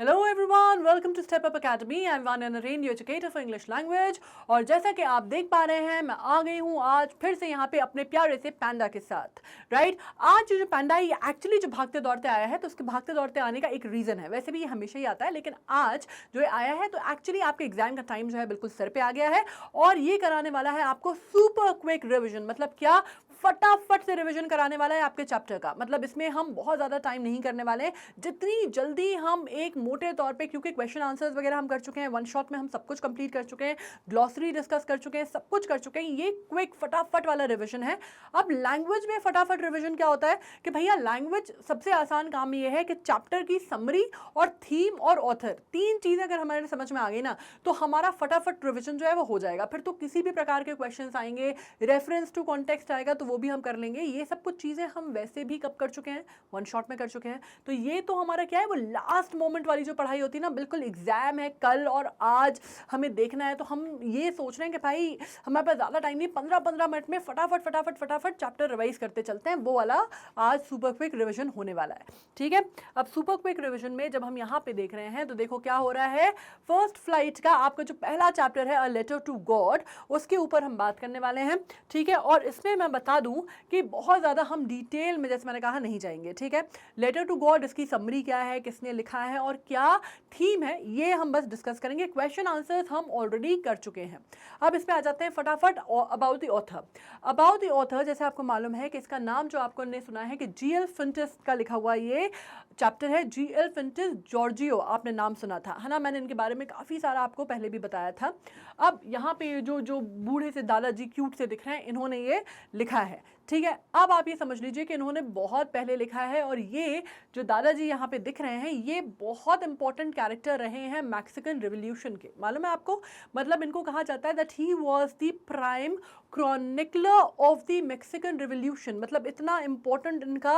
Hello everyone, welcome to Step Up Academy. I am Vanya Naren, your educator for English language. और जैसा कि आप देख पा रहे हैं, मैं आ गई हूँ आज फिर से यहाँ पे अपने प्यारे से पैंडा के साथ। राइट, आज जो पैंडा है ये एक्चुअली जो भागते दौड़ते आया है, तो उसके भागते दौड़ते आने का एक रीज़न है। वैसे भी ये हमेशा ही आता है, लेकिन आज जो आया है तो एक्चुअली आपके एग्जाम का टाइम जो है बिल्कुल सर पे आ गया है और ये कराने वाला है आपको सुपर क्विक रिविजन। मतलब क्या, फटाफट से रिवीजन कराने वाला है आपके चैप्टर का। मतलब इसमें हम बहुत ज़्यादा टाइम नहीं करने वाले हैं, जितनी जल्दी हम एक मोटे तौर पे, क्योंकि क्वेश्चन आंसर्स वगैरह हम कर चुके हैं, वन शॉट में हम सब कुछ कंप्लीट कर चुके हैं, ग्लॉसरी डिस्कस कर चुके हैं, सब कुछ कर चुके हैं। ये क्विक फटाफट वाला रिवीजन है। अब लैंग्वेज में फटाफट रिवीजन क्या होता है कि भैया, लैंग्वेज सबसे आसान काम ये है कि चैप्टर की समरी और थीम और ऑथर, तीन चीज़ें अगर हमारे समझ में आ गई ना, तो हमारा फटाफट रिवीजन जो है वो हो जाएगा। फिर तो किसी भी प्रकार के क्वेश्चन आएंगे, रेफरेंस टू कॉन्टेक्स्ट आएगा तो वो भी हम कर लेंगे। ये सब कुछ चीज़ें हम वैसे भी कब कर चुके हैं, वन शॉट में कर चुके हैं। तो ये तो हमारा क्या है, वो लास्ट मोमेंट वाली जो पढ़ाई होती है ना, बिल्कुल एग्जाम है कल और आज हमें देखना है, तो हम ये सोच रहे हैं कि भाई हमारे पास ज़्यादा टाइम नहीं, 15-15 मिनट में फटाफट फटाफट फटाफट चैप्टर रिवाइज करते चलते हैं। वो वाला आज सुपर क्विक रिविजन होने वाला है। ठीक है, अब सुपर क्विक रिविजन में जब हम यहाँ पे देख रहे हैं तो देखो क्या हो रहा है। फर्स्ट फ्लाइट का आपका जो पहला चैप्टर है, अ लेटर टू गॉड, उसके ऊपर हम बात करने वाले हैं। ठीक है, और इसमें मैं बता दूं कि बहुत ज़्यादा हम डिटेल में, जैसे मैंने कहा, नहीं जाएंगे। ठीक है, लेटर टू गॉड, इसकी समरी क्या है, किसने लिखा है और क्या थीम है, ये हम बस डिस्कस करेंगे। क्वेश्चन आंसर्स हम ऑलरेडी कर चुके हैं। अब इसमें आ जाते हैं फटाफट about the author. About the author, जैसे आपको मालूम है कि इसका नाम जो आपको ने सुना है कि जी.एल. फिंटिस का लिखा हुआ ये चैप्टर है। जी.एल. फिंटिस जॉर्जियो, आपने नाम सुना था, है ना? मैंने इनके बारे में काफ़ी सारा आपको पहले भी बताया था। अब यहाँ पे जो जो बूढ़े से दादाजी क्यूट से दिख रहे हैं, इन्होंने ये लिखा है। ठीक है, अब आप ये समझ लीजिए कि इन्होंने बहुत पहले लिखा है और ये जो दादाजी यहाँ पे दिख रहे हैं, ये बहुत इंपॉर्टेंट कैरेक्टर रहे हैं मैक्सिकन रिवॉल्यूशन के। मालूम है आपको? मतलब इनको कहा जाता है that he was the prime chronicler of the Mexican revolution. मतलब इतना इंपॉर्टेंट इनका,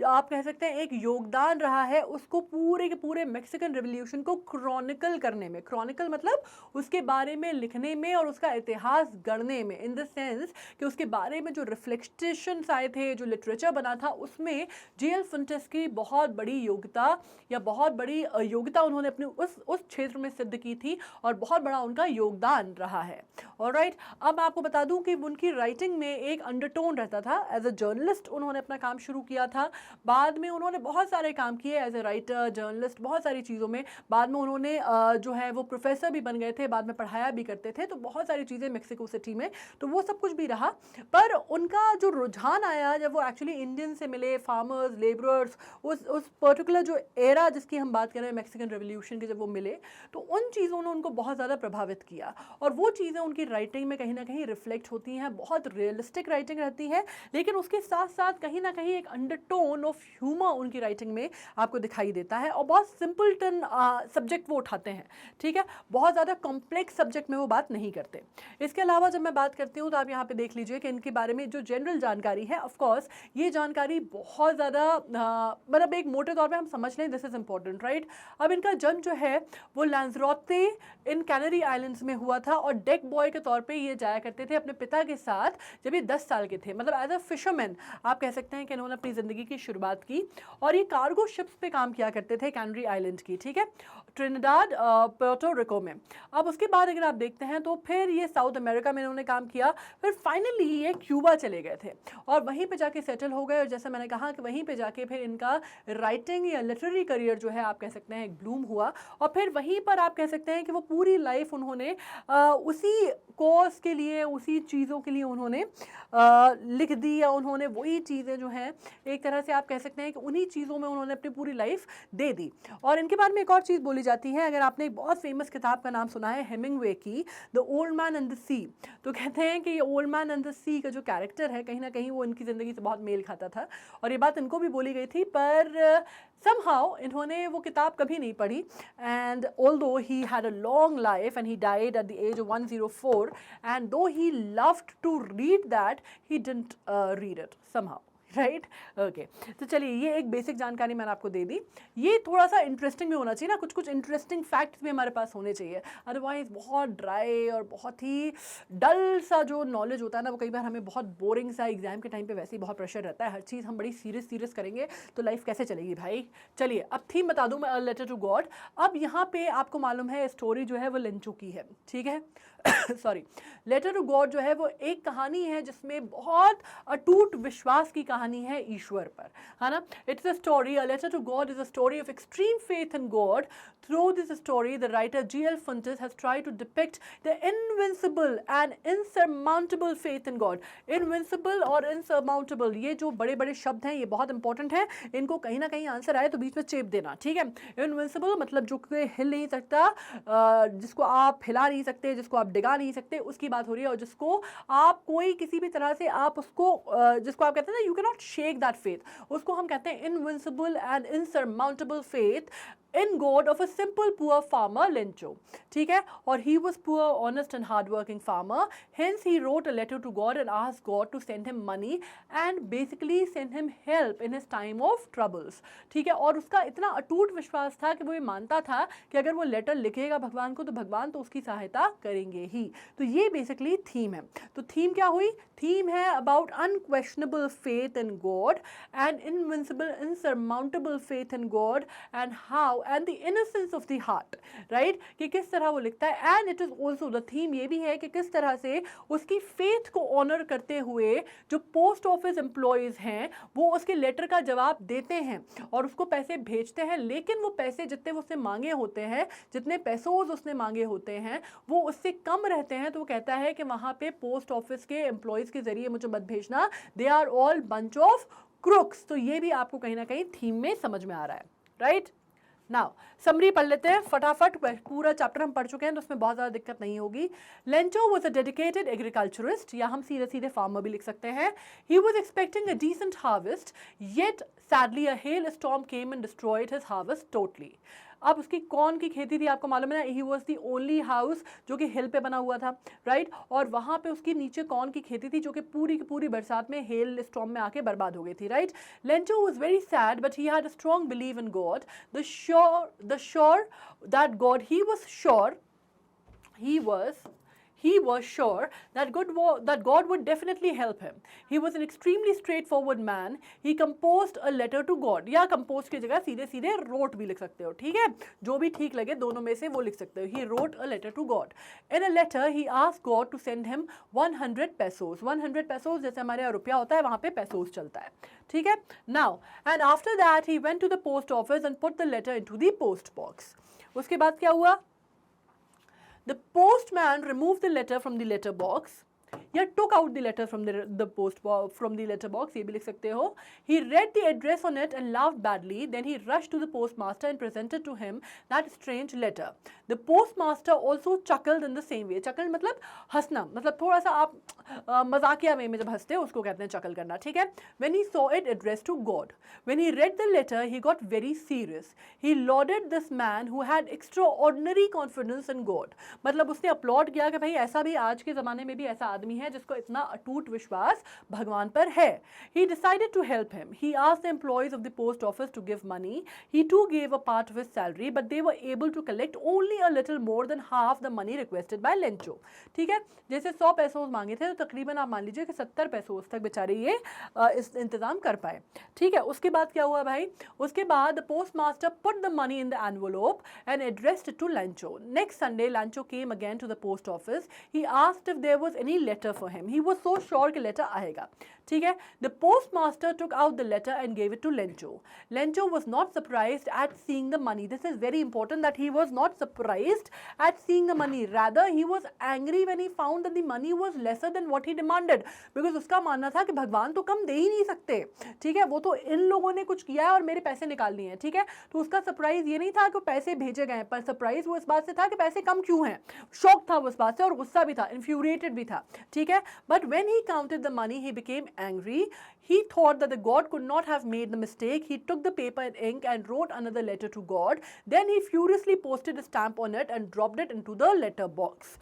आप कह सकते हैं, एक योगदान रहा है उसको पूरे के पूरे मैक्सिकन रिवॉल्यूशन को क्रॉनिकल करने में। क्रॉनिकल मतलब उसके बारे में लिखने में और उसका इतिहास गढ़ने में, इन द सेंस कि उसके बारे में जो रिफ्लेक्शंस आए थे, जो लिटरेचर बना था, उसमें जी.एल. फिंटिस की बहुत बड़ी योग्यता या बहुत बड़ी योग्यता उन्होंने अपने उस क्षेत्र में सिद्ध की थी और बहुत बड़ा उनका योगदान रहा है। ऑलराइट, अब आपको बता दूं कि उनकी राइटिंग में एक अंडरटोन रहता था। एज अ जर्नलिस्ट उन्होंने अपना काम शुरू किया था, बाद में उन्होंने बहुत सारे काम किए एज ए राइटर, जर्नलिस्ट, बहुत सारी चीज़ों में। बाद में उन्होंने जो है वो प्रोफेसर भी बन गए थे, बाद में पढ़ाया भी करते थे, तो बहुत सारी चीज़ें मेक्सिको सिटी में, तो वो सब कुछ भी रहा। पर उनका जो रुझान आया जब वो एक्चुअली इंडियन से मिले, फार्मर्स, लेबरर्स, उस पर्टिकुलर जो एरा जिसकी हम बात कर रहे हैं मैक्सिकन रिवॉल्यूशन के, जब वो मिले तो उन चीज़ों ने उनको बहुत ज़्यादा प्रभावित किया और वो चीज़ें उनकी राइटिंग में कहीं ना कहीं रिफ्लेक्ट होती हैं। बहुत रियलिस्टिक राइटिंग रहती है, लेकिन उसके साथ साथ कहीं ना कहीं एक अंडरटोन ऑफ ह्यूमर उनकी राइटिंग में आपको दिखाई देता है और बहुत सिंपल टन सब्जेक्ट वो उठाते हैं। ठीक है, बहुत ज़्यादा कॉम्प्लेक्स सब्जेक्ट में वो बात नहीं करते। इसके अलावा जब मैं बात करती हूँ तो आप यहाँ पे देख लीजिए कि इनके बारे में जो जनरल जानकारी है, ऑफ कोर्स ये जानकारी बहुत ज़्यादा, मतलब एक मोटे तौर पे हम समझ लें, दिस इज़ इम्पोर्टेंट, राइट। अब इनका जन्म जो है वो लैंजरोते इन कैनरी आइलैंड्स में हुआ था और डेक बॉय के तौर पे ये जाया करते थे अपने पिता के साथ जब ये 10 साल के थे। मतलब एज अ फिशरमैन आप कह सकते हैं कि इन्होंने अपनी ज़िंदगी की शुरुआत की और ये कार्गो शिप्स पे काम किया करते थे कैनरी आइलैंड की। ठीक है, ट्रिनिडाड, पोर्टो रिको में। अब उसके बाद अगर आप देखते हैं तो फिर ये साउथ अमेरिका में इन्होंने काम किया, फिर फाइनली ये क्यूबा चले गए थे और वहीं पे जाके सेटल हो गए। और जैसे मैंने कहा कि वहीं पे जाके फिर इनका राइटिंग या लिटरेरी करियर जो है आप कह सकते हैं एक ब्लूम हुआ और फिर वहीं पर आप कह सकते हैं कि वो पूरी लाइफ उन्होंने उसी कोर्स के लिए, उसी चीज़ों के लिए उन्होंने लिख दी या उन्होंने वही चीज़ें जो हैं एक तरह से आप कह सकते हैं कि उन्हीं चीज़ों में उन्होंने अपनी पूरी लाइफ दे दी। और इनके बारे में एक और चीज़ बोली जाती है, अगर आपने एक बहुत फेमस किताब का नाम सुना है हेमिंगवे की, the old man and the sea, तो कहते हैं कि ये old man and the sea का जो कैरेक्टर है कहीं ना कहीं वो इनकी ज़िंदगी से बहुत मेल खाता था और ये बात इनको भी बोली गई थी। पर somehow इन्होंने वो किताब कभी नहीं पढ़ी and although he had a long life and he died at the age of 104 and though he loved to read that he didn't read it somehow, right okay. तो चलिए ये एक बेसिक जानकारी मैंने आपको दे दी। ये थोड़ा सा इंटरेस्टिंग भी होना चाहिए ना, कुछ कुछ इंटरेस्टिंग फैक्ट्स भी हमारे पास होने चाहिए, अदरवाइज बहुत ड्राई और बहुत ही डल सा जो नॉलेज होता है ना, वो कई बार हमें बहुत बोरिंग सा, एग्जाम के टाइम पे वैसे ही बहुत प्रेशर रहता है, हर चीज़ हम बड़ी सीरियस करेंगे तो लाइफ कैसे चलेगी भाई। चलिए अब थीम बता दूं मैं, अ लेटर टू गॉड। अब यहाँ पे आपको मालूम है स्टोरी जो है वो लेंचो की है, ठीक है सॉरी, लेटर टू गॉड जो है वो एक कहानी है जिसमें बहुत अटूट विश्वास की कहानी है ईश्वर पर, है ना। It's a story, a letter to God is a story of extreme faith in God. Through this story the writer G.L. Funtes has tried to depict the invincible and insurmountable faith in God. Invincible और insurmountable ये जो बड़े बड़े शब्द हैं ये बहुत important हैं, इनको कहीं ना कहीं आंसर आए तो बीच में चेप देना, ठीक है। इनविंसिबल मतलब जो कि हिल नहीं सकता, जिसको आप हिला नहीं सकते, जिसको आप डिगा नहीं सकते, उसकी बात हो रही है। और जिसको आप कोई किसी भी तरह से आप उसको जिसको आप कहते हैं ना, you can not shake that faith, उसको हम कहते हैं invincible and insurmountable faith in God of a simple poor farmer Lencho, ठीक है। और he was poor, honest and hardworking farmer. Hence he wrote a letter to God and asked God to send him money and basically send him help in his time of troubles, ठीक है। और उसका इतना अटूट विश्वास था कि वो ये मानता था कि अगर वो लेटर लिखेगा भगवान को तो भगवान तो उसकी सहायता करेंगे ही। तो ये बेसिकली थीम है। तो थीम क्या हुई? थीम है about unquestionable faith in God and invincible insurmountable faith in God and how and the innocence of the heart, right, कि किस तरह वो लिखता है। And it is also the theme ये भी है कि किस तरह से उसकी फेथ को ऑनर करते हुए जो पोस्ट ऑफिस एम्प्लॉयज़ हैं वो उसके लेटर का जवाब देते हैं और उसको पैसे भेजते हैं, लेकिन वो पैसे जितने उसने मांगे होते हैं, जितने पैसों उसने मांगे होते हैं वो उससे कम रहते हैं। तो वो कहता है कि वहाँ पे पोस्ट ऑफिस के एम्प्लॉयज़ के जरिए मुझे मत भेजना, they are all bunch of crooks. तो ये भी आपको कहीं ना कहीं थीम में समझ में आ रहा है, राइट। नाउ समरी पढ़ लेते हैं फटाफट, पूरा चैप्टर हम पढ़ चुके हैं तो उसमें बहुत ज़्यादा दिक्कत नहीं होगी। Lencho was a dedicated agriculturist, या हम सीधे सीधे फार्मर भी लिख सकते हैं। He was expecting a decent harvest, yet sadly a hail storm came and destroyed his harvest totally. अब उसकी कौन की खेती थी आपको मालूम है ना, he was the only house जो कि हिल पे बना हुआ था, राइट। और वहाँ पे उसकी नीचे कौन की खेती थी जो कि पूरी की पूरी बरसात में हेल स्टॉर्म में आके बर्बाद हो गई थी, right. Lencho was very sad but he had a strong believe in God, the sure that God, he was sure that God would definitely help him. He was an extremely straightforward man. He composed a letter to God, या composed की जगह सीधे सीधे wrote भी लिख सकते हो, ठीक है, जो भी ठीक लगे दोनों में से वो लिख सकते हो। He wrote a letter to God. In a letter he asked God to send him 100 pesos. 100 pesos जैसे हमारे यहाँ रुपया होता है वहाँ पे pesos चलता है, ठीक है। Now and after that he went to the post office and put the letter into the post box. उसके बाद क्या हुआ? The postman removed the letter from the letter box, या took out the letter from the letter box, ये भी लिख सकते हो। He read the address on it and laughed badly. Then he rushed to the postmaster and presented to him that strange letter. The postmaster also chuckled in the same way. chuckle मतलब हंसना, मतलब थोड़ा सा आप मजाकिया वे में जब हंसते हो उसको कहते हैं chuckle करना, ठीक है। When he saw it addressed to God, when he read the letter he got very serious. He lauded this man who had extraordinary confidence in God. मतलब उसने अपलॉड किया कि भाई ऐसा भी आज के ज़माने में भी ऐसा आदमी है जिसको इतना अटूट विश्वास भगवान पर है। He decided to help him. He asked the employees of the post office to give money. He too gave a part of his salary, but they were able to collect only a little more than half the money requested by Lencho. ठीक है, जैसे 100 पैसों मांगे थे तो तकरीबन आप मान लीजिए कि 70 पैसों तक बेचारे ये इस इंतज़ाम कर पाए, ठीक है। उसके बाद क्या हुआ भाई? उसके बाद the postmaster put the money in the envelope and addressed it to Lencho. Next Sunday, Lencho came again to the post office. He asked if there was any letter for him. He was so sure कि letter आएगा, ठीक है। The postmaster took out the letter and gave it to Lencho. Lencho was not surprised at seeing the money. This is very important that he was not surprised at seeing the money. Rather, he was angry when he found that the money was lesser than what he demanded. Because उसका मानना था कि भगवान तो कम दे ही नहीं सकते, ठीक है, वो तो इन लोगों ने कुछ किया है और मेरे पैसे निकाल लिए हैं, ठीक है। तो उसका सरप्राइज ये नहीं था कि पैसे भेजे गए, पर सरप्राइज वो इस बात से था कि पैसे कम क्यों हैं। शॉक था वो इस बात से और गुस्सा भी था, इन्फ्यूरिएटेड भी था, ठीक है। But when he counted the money, he became angry. He thought that the God could not have made the mistake. He took the paper and ink and wrote another letter to God. Then he furiously posted a stamp on it and dropped it into the letter box.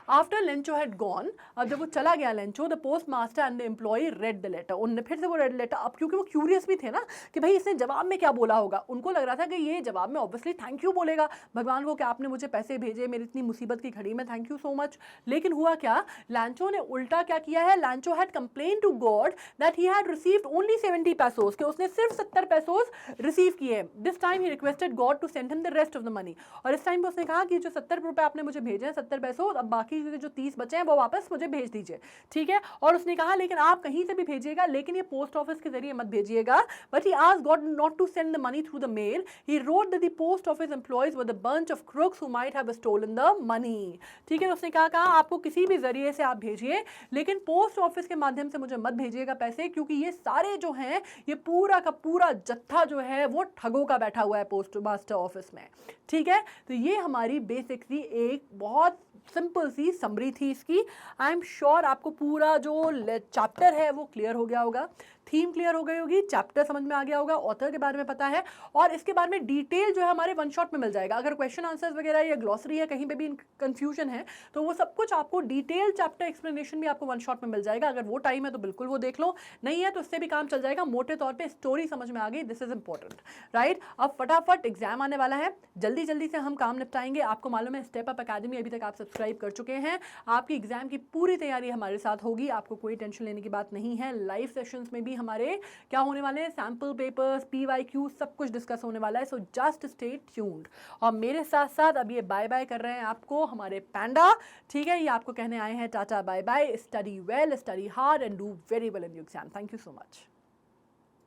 After Lencho had gone, अब जब वो चला गया Lencho, the post master and the employee read the letter, उन्होंने फिर से वो red letter, अब क्योंकि वो क्यूरियस भी थे ना कि भाई इसने जवाब में क्या बोला होगा, उनको लग रहा था कि ये जवाब में ऑब्वियसली थैंक यू बोलेगा भगवान को कि आपने मुझे पैसे भेजे मेरी इतनी मुसीबत की घड़ी में, थैंक यू सो मच। लेकिन हुआ क्या, लैंचो ने उल्टा क्या किया है, Lencho had complain to God that he had received only 70 pesos, कि उसने सिर्फ 70 पैसोस रिसीव किए। This time he requested God to send him the rest of the money, और इस टाइम पे उसने कहा कि जो 70 रुपए आपने मुझे भेजे हैं 70 पैसों, अब बाकी के जो 30 बचे हैं वो वापस मुझे भेज दीजिए, ठीक है। और उसने कहा लेकिन आप कहीं से भी भेजिएगा, लेकिन ये पोस्ट ऑफिस के जरिए मत भेजिएगा, but he asked God not to send the money through the mail, he wrote that the post office employees were the bunch of crooks who might have stolen the money, ठीक है। उसने कहा आपको किसी भी जरिए से आप भेजिए, लेकिन पोस्ट ऑफिस के माध्यम से मुझे मत भेजिएगा पैसे, क्योंकि ये सारे जो हैं ये पूरा का पूरा जत्था जो है वो ठगों का बैठा हुआ है पोस्ट मास्टर ऑफिस में, ठीक है। तो ये हमारी बेसिक सी एक बहुत सिंपल सी समरी थी इसकी। आई एम श्योर आपको पूरा जो चैप्टर है वो क्लियर हो गया होगा, थीम क्लियर हो गई होगी, चैप्टर समझ में आ गया होगा, ऑथर के बारे में पता है, और इसके बारे में डिटेल जो है हमारे वन शॉट में मिल जाएगा। अगर क्वेश्चन आंसर्स वगैरह या ग्लॉसरी है कहीं पे भी कंफ्यूजन है तो वो सब कुछ आपको डिटेल चैप्टर एक्सप्लेनेशन भी आपको वन शॉट में मिल जाएगा। अगर वो टाइम है तो बिल्कुल वो देख लो, नहीं है तो उससे भी काम चल जाएगा। मोटे तौर पर स्टोरी समझ में आ गई, दिस इज इंपॉर्टेंट, राइट। अब फटाफट एग्जाम आने वाला है, जल्दी जल्दी से हम काम निपटाएंगे। आपको मालूम है स्टेप अप अकेडमी अभी तक आप सब्सक्राइब कर चुके हैं, आपकी एग्जाम की पूरी तैयारी हमारे साथ होगी, आपको कोई टेंशन लेने की बात नहीं है। लाइव सेशंस में भी हमारे क्या होने वाले हैं, सैंपल पेपर्स, PYQ सब कुछ डिस्कस होने वाला है, सो जस्ट स्टे ट्यून्ड। और मेरे साथ साथ अब ये बाय बाय कर रहे हैं आपको हमारे पैंडा, ठीक है। ये आपको कहने आए हैं tata bye bye, study well, study hard and do very well in your exam. Thank you so much.